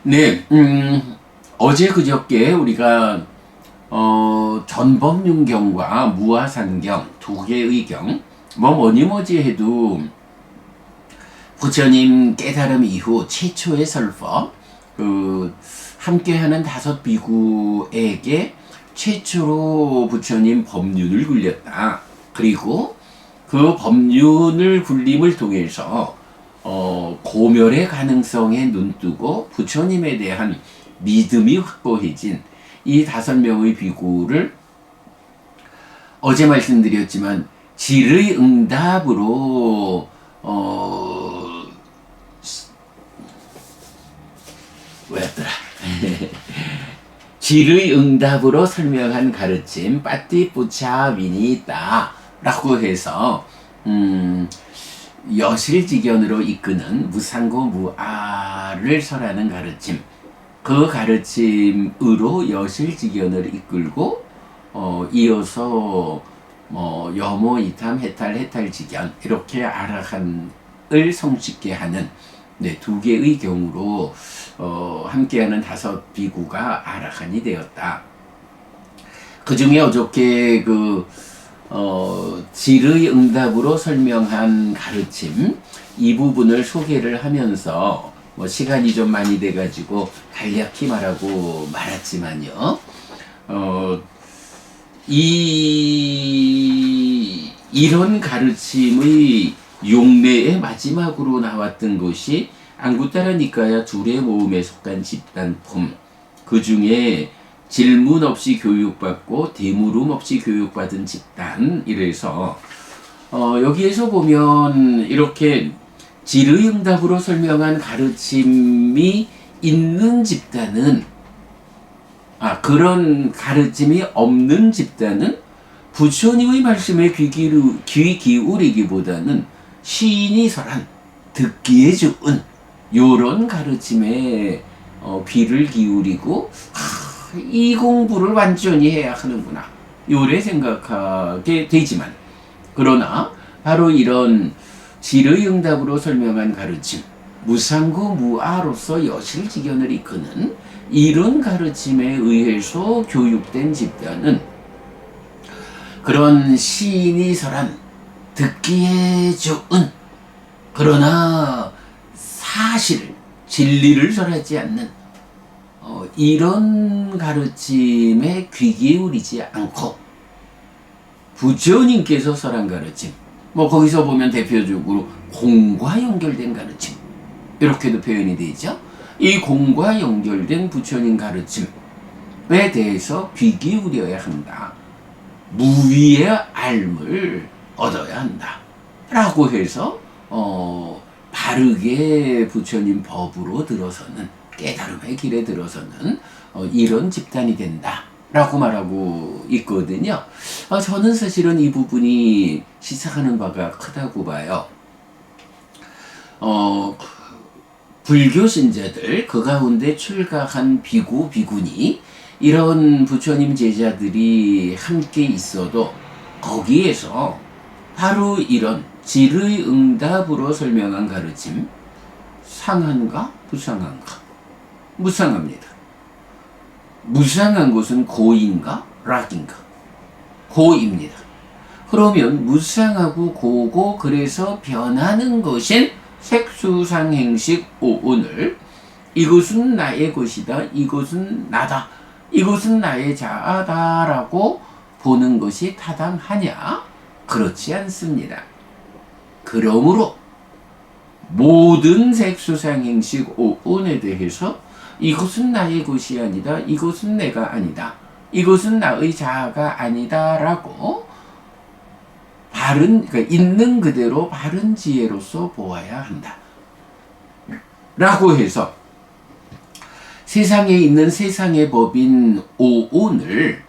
네, 어제 그저께 우리가 전법륜경과 무아산경 두 개의 경, 뭐니 뭐지 해도 부처님 깨달음 이후 최초의 설법, 함께하는 다섯 비구에게 최초로 부처님 법륜을 굴렸다. 그리고 그 법륜을 굴림을 통해서 고멸의 가능성에 눈뜨고 부처님에 대한 믿음이 확고해진 이 5명의 비구를 어제 말씀드렸지만 질의응답으로 뭐였더라? 질의응답으로 설명한 가르침 빠띠뿌차위니있다 라고 해서 여실직연으로 이끄는 무상고 무아를 설하는 가르침, 그 가르침으로 여실직연을 이끌고 이어서 여모 이탐 해탈 해탈직연 이렇게 아라한을 성취게 하는 두 개의 경우로 함께하는 다섯 비구가 아라한이 되었다. 그 중에 어저께 질의응답으로 설명한 가르침 이 부분을 소개를 하면서 시간이 좀 많이 돼가지고 간략히 말하고 말았지만요. 이런 가르침의 용례의 마지막으로 나왔던 것이 앙구타라 니카야 둘의 모음에 속한 집단품, 그 중에 질문 없이 교육받고 대물음 없이 교육받은 집단, 이래서 여기에서 보면 이렇게 질의응답으로 설명한 가르침이 있는 집단은, 그런 가르침이 없는 집단은 부처님의 말씀에 귀 기울이기보다는 시인이 설한 듣기에 좋은 요런 가르침에 귀를 기울이고 이 공부를 완전히 해야 하는구나 요래 생각하게 되지만, 그러나 바로 이런 질의응답으로 설명한 가르침, 무상고 무아로서 여실직연을 이끄는 이런 가르침에 의해서 교육된 집단은 그런 시인이 설한 듣기에 좋은, 그러나 사실 진리를 설하지 않는 이런 가르침에 귀 기울이지 않고 부처님께서 설한 가르침, 거기서 보면 대표적으로 공과 연결된 가르침 이렇게도 표현이 되죠. 이 공과 연결된 부처님 가르침에 대해서 귀 기울여야 한다. 무위의 알을 얻어야 한다 라고 해서 바르게 부처님 법으로 들어서는, 깨달음의 길에 들어서는 이런 집단이 된다 라고 말하고 있거든요. 저는 사실은 이 부분이 시사하는 바가 크다고 봐요. 불교 신자들, 그 가운데 출가한 비구, 비구니, 이런 부처님 제자들이 함께 있어도 거기에서 바로 이런 질의응답으로 설명한 가르침, 상한가 부상한가? 무상합니다. 무상한 것은 고인가 락인가? 고입니다. 그러면 무상하고 고고, 그래서 변하는 것인 색수상행식 오온을 이것은 나의 것이다, 이것은 나다, 이것은 나의 자아다라고 보는 것이 타당하냐? 그렇지 않습니다. 그러므로 모든 색수상행식 오온에 대해서 이것은 나의 것이 아니다, 이것은 내가 아니다, 이것은 나의 자아가 아니다 라고 그러니까 있는 그대로 바른 지혜로서 보아야 한다 라고 해서 세상에 있는 세상의 법인 오온을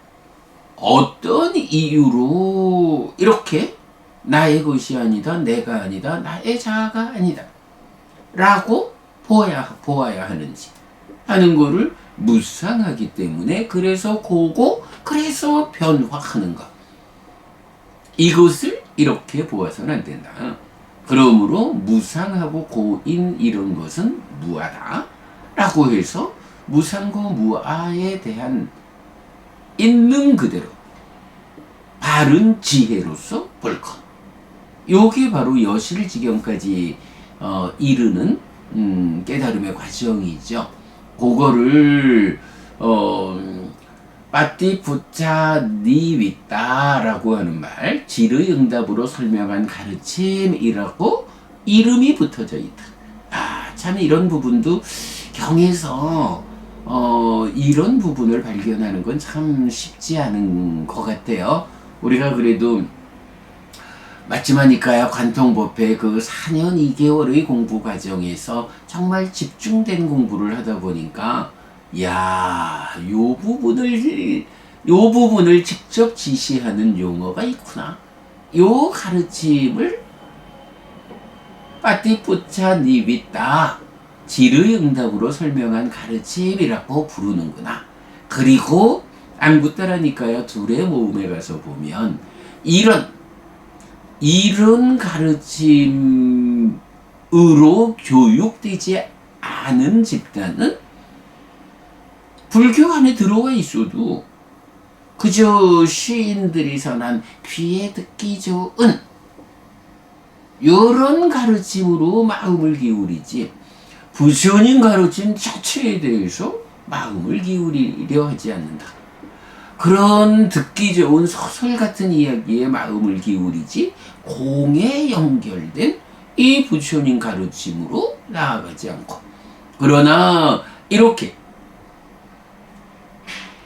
어떤 이유로 이렇게 나의 것이 아니다, 내가 아니다, 나의 자아가 아니다 라고 보아야 하는지 하는 거를 무상하기 때문에, 그래서 고고, 그래서 변화하는 것, 이것을 이렇게 보아서는 안 된다. 그러므로 무상하고 고인 이런 것은 무하다 라고 해서 무상고 무아에 대한 있는 그대로 바른 지혜로서 볼 것. 요게 바로 여실지경까지 이르는 깨달음의 과정이죠. 그거를 빠띠푸차 니윗다라고 하는 말, 질의응답으로 설명한 가르침이라고 이름이 붙어져 있다. 참 이런 부분도 경에서 이런 부분을 발견하는 건 참 쉽지 않은 것 같아요. 우리가 그래도 맞지마니까야 관통법회 그 4년 2개월의 공부 과정에서 정말 집중된 공부를 하다 보니까 요 부분을 직접 지시하는 용어가 있구나. 요 가르침을 빠띠푸차 니윗다, 질의응답으로 설명한 가르침이라고 부르는구나. 그리고 안굿다라니까요, 둘의 모음에 가서 보면 이런 가르침으로 교육되지 않은 집단은 불교 안에 들어와 있어도 그저 시인들이 선한 귀에 듣기 좋은 이런 가르침으로 마음을 기울이지 부처님 가르침 자체에 대해서 마음을 기울이려 하지 않는다. 그런 듣기 좋은 소설 같은 이야기에 마음을 기울이지 공에 연결된 이 부처님 가르침으로 나아가지 않고, 그러나 이렇게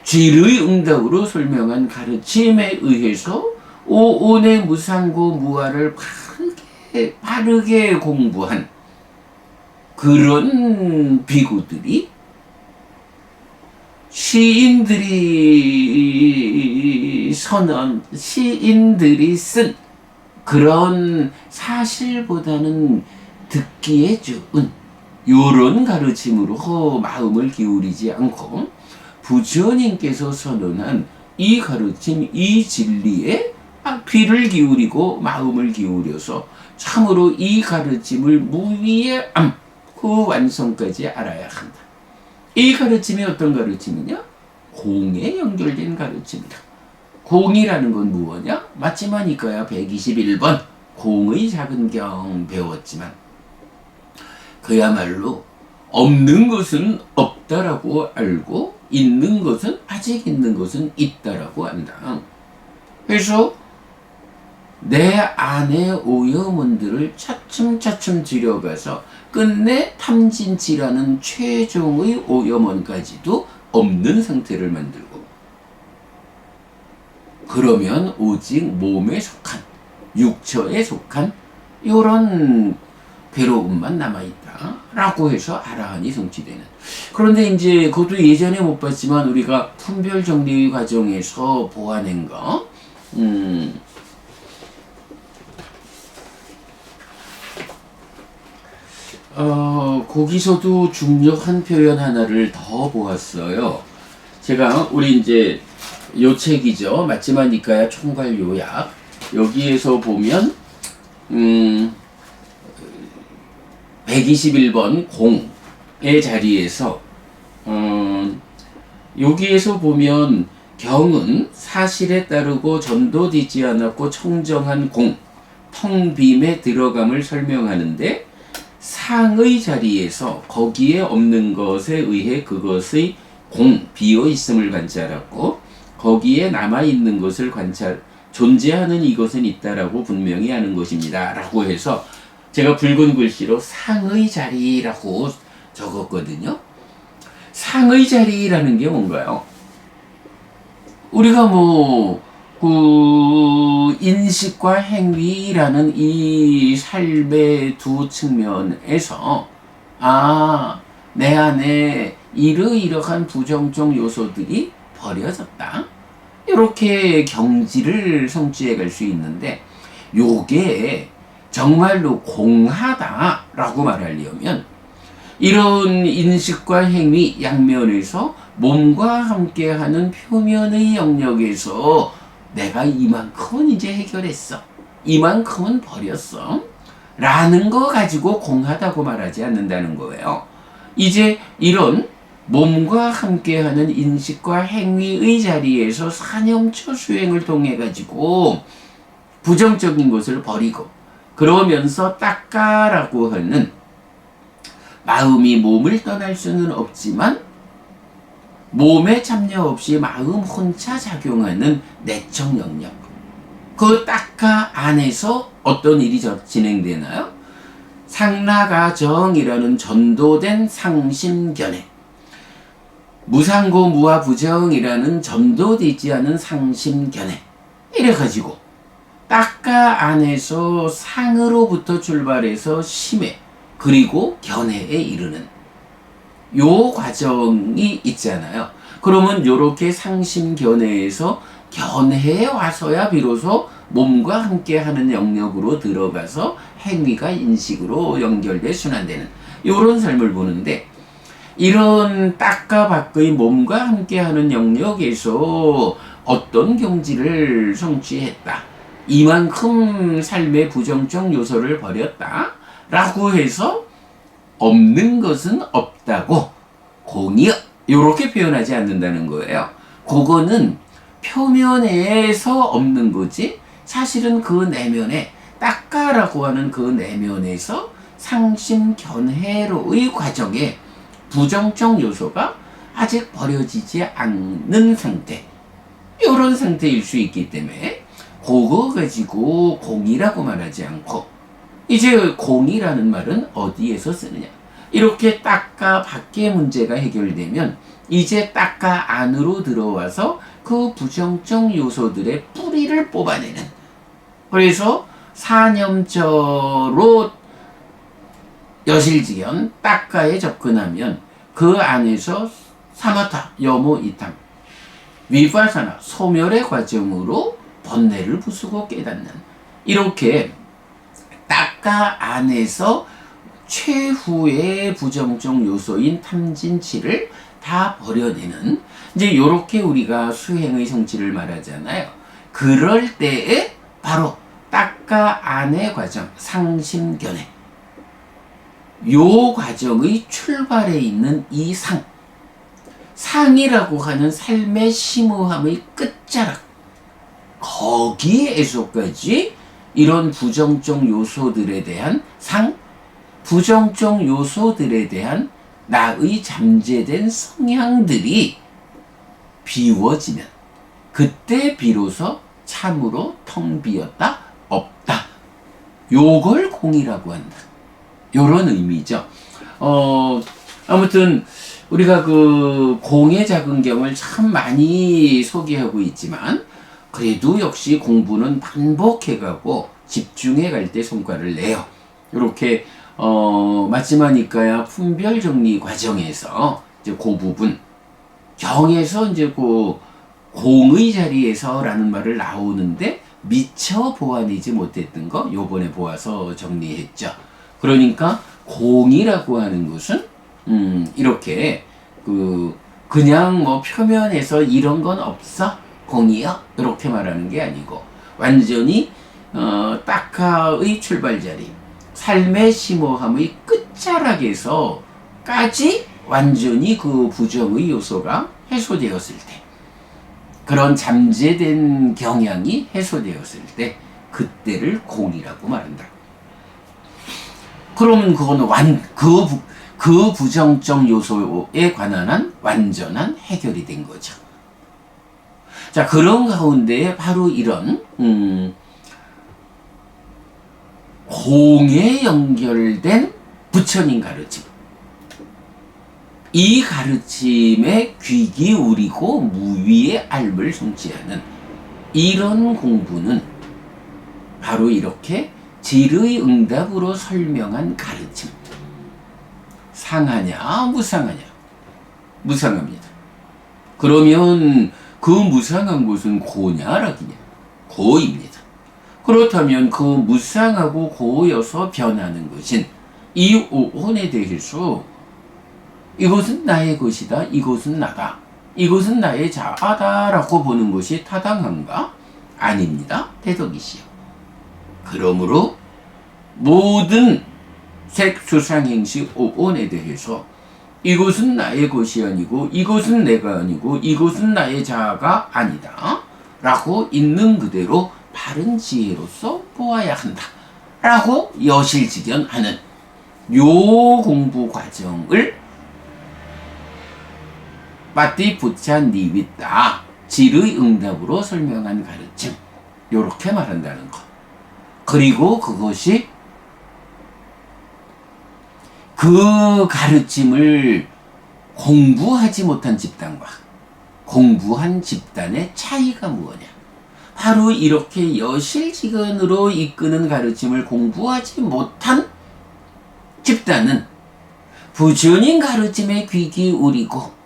질의응답으로 설명한 가르침에 의해서 오온의 무상고 무아를 바르게 공부한 그런 비구들이 시인들이 쓴 그런 사실보다는 듣기에 좋은 요런 가르침으로 마음을 기울이지 않고 부처님께서 선언한 이 가르침, 이 진리에 귀를 기울이고 마음을 기울여서 참으로 이 가르침을 무위에 그 완성까지 알아야 한다. 이 가르침이 어떤 가르침이냐? 공에 연결된 가르침이다. 공이라는 건 무엇이냐? 맞지마니까야 121번 공의 작은 경 배웠지만 그야말로 없는 것은 없다라고 알고 있는 것은 아직 있는 것은 있다라고 한다. 그래서 내 안의 오염원들을 차츰차츰 들여가서 끝내 탐진치라는 최종의 오염원까지도 없는 상태를 만들고, 그러면 오직 몸에 속한, 육처에 속한 이런 괴로움만 남아있다 라고 해서 아라한이 성취되는. 그런데 이제 그것도 예전에 못 봤지만 우리가 품별 정리 과정에서 보아낸 거, 거기서도 중요한 표현 하나를 더 보았어요. 제가 우리 이제 요 책이죠. 맞지마니까야 총괄 요약. 여기에서 보면 121번 공의 자리에서 여기에서 보면 경은 사실에 따르고 전도되지 않았고 청정한 공, 텅 빔에 들어감을 설명하는데, 상의 자리에서 거기에 없는 것에 의해 그것의 공, 비어 있음을 관찰하고 거기에 남아 있는 것을 존재하는 이것은 있다라고 분명히 하는 것입니다 라고 해서 제가 붉은 글씨로 상의 자리라고 적었거든요. 상의 자리라는 게 뭔가요? 우리가 그 인식과 행위라는 이 삶의 두 측면에서 내 안에 이러이러한 부정적 요소들이 버려졌다, 이렇게 경지를 성취해 갈 수 있는데, 요게 정말로 공하다라고 말하려면 이런 인식과 행위 양면에서 몸과 함께하는 표면의 영역에서 내가 이만큼은 이제 해결했어, 이만큼은 버렸어 라는 거 가지고 공하다고 말하지 않는다는 거예요. 이제 이런 몸과 함께하는 인식과 행위의 자리에서 사념처 수행을 통해 가지고 부정적인 것을 버리고 그러면서 닦아라고 하는 마음이 몸을 떠날 수는 없지만 몸에 참여 없이 마음 혼자 작용하는 내적 영역, 그 닦아 안에서 어떤 일이 진행되나요? 상라가정이라는 전도된 상심견해, 무상고 무아부정이라는 전도되지 않은 상심견해, 이래가지고 닦아 안에서 상으로부터 출발해서 심해, 그리고 견해에 이르는 요 과정이 있잖아요. 그러면 요렇게 상심견해에서 견해에 와서야 비로소 몸과 함께하는 영역으로 들어가서 행위가 인식으로 연결돼 순환되는 요런 삶을 보는데, 이런 닦아 밖의 몸과 함께하는 영역에서 어떤 경지를 성취했다, 이만큼 삶의 부정적 요소를 버렸다 라고 해서 없는 것은 없다고 공이여 이렇게 표현하지 않는다는 거예요. 그거는 표면에서 없는 거지 사실은 그 내면에, 닦아라고 하는 그 내면에서 상심견해로의 과정에 부정적 요소가 아직 버려지지 않는 상태, 이런 상태일 수 있기 때문에 그거 가지고 공이라고 말하지 않고, 이제 공이라는 말은 어디에서 쓰느냐, 이렇게 닦아 밖의 문제가 해결되면 이제 닦아 안으로 들어와서 그 부정적 요소들의 뿌리를 뽑아내는, 그래서 사념저로 여실지견 닦아에 접근하면 그 안에서 사마타, 여모, 이탐, 위파사나, 소멸의 과정으로 번뇌를 부수고 깨닫는, 이렇게 닦아 안에서 최후의 부정적 요소인 탐진치를 다 버려내는, 이제 요렇게 우리가 수행의 성취를 말하잖아요. 그럴 때에 바로 닦아 안의 과정, 상심견해, 요 과정의 출발에 있는 이 상이라고 하는 삶의 심오함의 끝자락, 거기에서까지 이런 부정적 요소들에 대한 부정적 요소들에 대한 나의 잠재된 성향들이 비워지면 그때 비로소 참으로 텅 비었다, 없다, 요걸 공이라고 한다, 요런 의미죠. 아무튼 우리가 그 공의 작은경을 참 많이 소개하고 있지만 그래도 역시 공부는 반복해가고 집중해 갈 때 성과를 내요. 이렇게 마지막이니까야 품별 정리 과정에서 이제 그 부분 경에서 이제 그 공의 자리에서라는 말을 나오는데 미처 보완하지 못했던 거 요번에 보아서 정리했죠. 그러니까 공이라고 하는 것은 이렇게 그냥 뭐 표면에서 이런 건 없어 공이야 이렇게 말하는 게 아니고 완전히 닦아의 출발자리, 삶의 심오함의 끝자락에서까지 완전히 그 부정의 요소가 해소되었을 때, 그런 잠재된 경향이 해소되었을 때 그때를 공이라고 말한다. 그러면 그거는 그 부정적 요소에 관한 완전한 해결이 된 거죠. 자, 그런 가운데 바로 이런 공에 연결된 부처님 가르침, 이 가르침에 귀 기울이고 무위의 알을 성취하는 이런 공부는 바로 이렇게 질의 응답으로 설명한 가르침. 상하냐 무상하냐? 무상합니다. 그러면 그 무상한 것은 고냐락이냐? 고입니다. 그렇다면 그 무상하고 고여서 변하는 것인 이 오온에 대해서 이것은 나의 것이다, 이것은 나다, 이것은 나의 자아다라고 보는 것이 타당한가? 아닙니다. 대덕이시여. 그러므로 모든 색수상행식 오온에 대해서 이것은 나의 것이 아니고 이것은 내가 아니고 이것은 나의 자아가 아니다 라고 있는 그대로 바른 지혜로서 보아야 한다 라고 여실직연하는 요 공부 과정을 빠띠부차 니윗다 질의 응답으로 설명한 가르침 요렇게 말한다는 거. 그리고 그것이 그 가르침을 공부하지 못한 집단과 공부한 집단의 차이가 무엇이냐. 바로 이렇게 여실직언으로 이끄는 가르침을 공부하지 못한 집단은 부처님 가르침에 귀 기울이고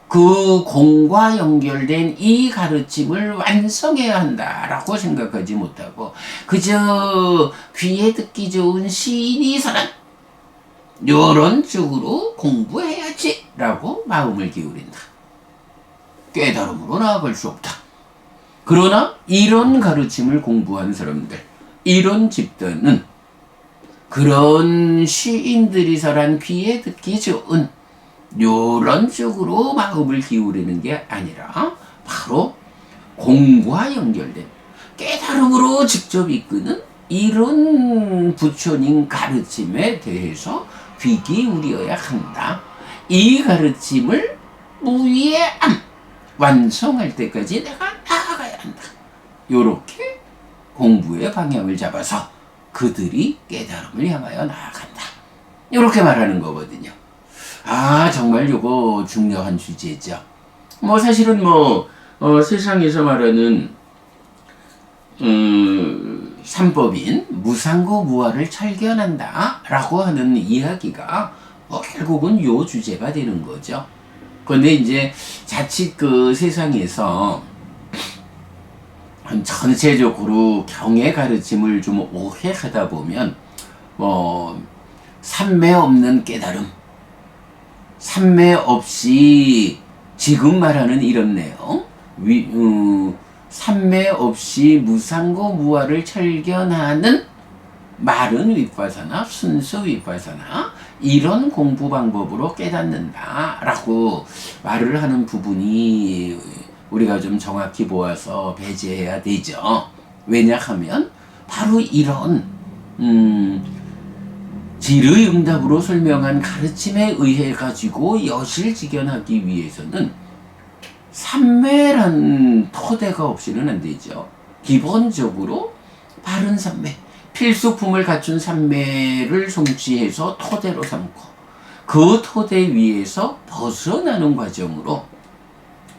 그 공과 연결된 이 가르침을 완성해야 한다라고 생각하지 못하고 그저 귀에 듣기 좋은 시인이 설한 이런 쪽으로 공부해야지 라고 마음을 기울인다. 깨달음으로 나아갈 수 없다. 그러나 이런 가르침을 공부한 사람들, 이런 집단은 그런 시인들이 설한 귀에 듣기 좋은 이런 쪽으로 마음을 기울이는 게 아니라 바로 공과 연결된 깨달음으로 직접 이끄는 이런 부처님 가르침에 대해서 귀 기울여야 한다. 이 가르침을 무예암 완성할 때까지 내가 나아가야 한다. 요렇게 공부의 방향을 잡아서 그들이 깨달음을 향하여 나아간다. 요렇게 말하는 거거든요. 아, 정말 요거 중요한 주제죠. 뭐 사실은 세상에서 말하는 삼법인 무상고 무아를 철견한다 라고 하는 이야기가 결국은 요 주제가 되는 거죠. 그런데 이제 자칫 그 세상에서 전체적으로 경의 가르침을 좀 오해하다 보면 삼매 없는 깨달음, 삼매 없이 지금 말하는 이런 내용, 삼매 없이 무상고 무아를 철견하는 말은 윗바사나 순수 윗바사나 이런 공부 방법으로 깨닫는다라고 말을 하는 부분이 우리가 좀 정확히 보아서 배제해야 되죠. 왜냐하면 바로 이런 질의응답으로 설명한 가르침에 의해 가지고 여실직연하기 위해서는 삼매란 토대가 없이는 안 되죠. 기본적으로 바른 삼매, 필수품을 갖춘 삼매를 성취해서 토대로 삼고 그 토대 위에서 벗어나는 과정으로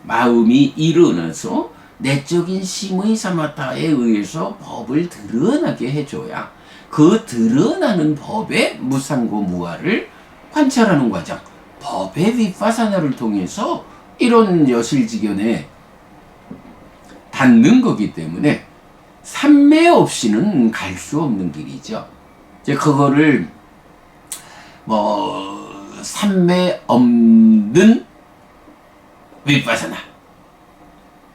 마음이 일어나서 내적인 심의 사마타에 의해서 법을 드러나게 해줘야 그 드러나는 법의 무상고 무아를 관찰하는 과정, 법의 윗바사나를 통해서 이런 여실직연에 닿는 거기 때문에 삼매 없이는 갈 수 없는 길이죠. 이제 그거를 삼매 없는 윗바사나,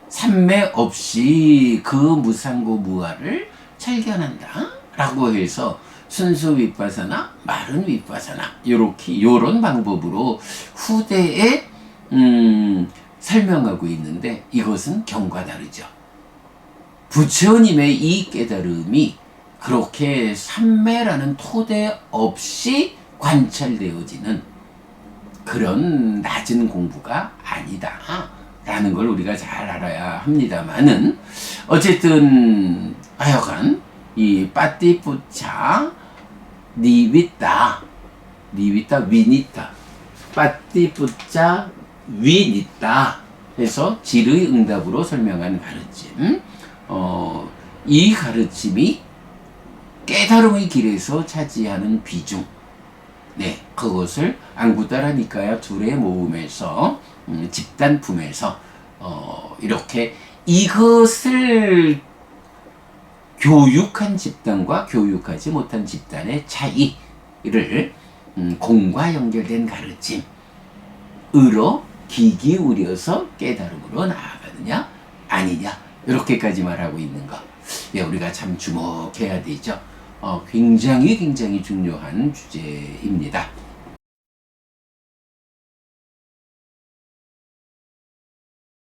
삼매 없이 그 무상고 무아를 철견한다 라고 해서 순수 윗바사나, 마른 윗바사나 요런 방법으로 후대에 설명하고 있는데 이것은 경과 다르죠. 부처님의 이 깨달음이 그렇게 삼매라는 토대 없이 관찰되어지는 그런 낮은 공부가 아니다 라는 걸 우리가 잘 알아야 합니다만은 어쨌든 하여간 이 빠띠푸차 니윗다 위니타 빠띠푸차 위니타 해서 질의응답으로 설명한 가르침, 이 가르침이 깨달음의 길에서 차지하는 비중, 네, 그것을 안구따라 니까야 둘의 모음에서 집단품에서 이렇게 이것을 교육한 집단과 교육하지 못한 집단의 차이를 공과 연결된 가르침으로 귀 기울여서 깨달음으로 나아가느냐 아니냐 이렇게까지 말하고 있는 거, 네, 우리가 참 주목해야 되죠. 굉장히 중요한 주제입니다.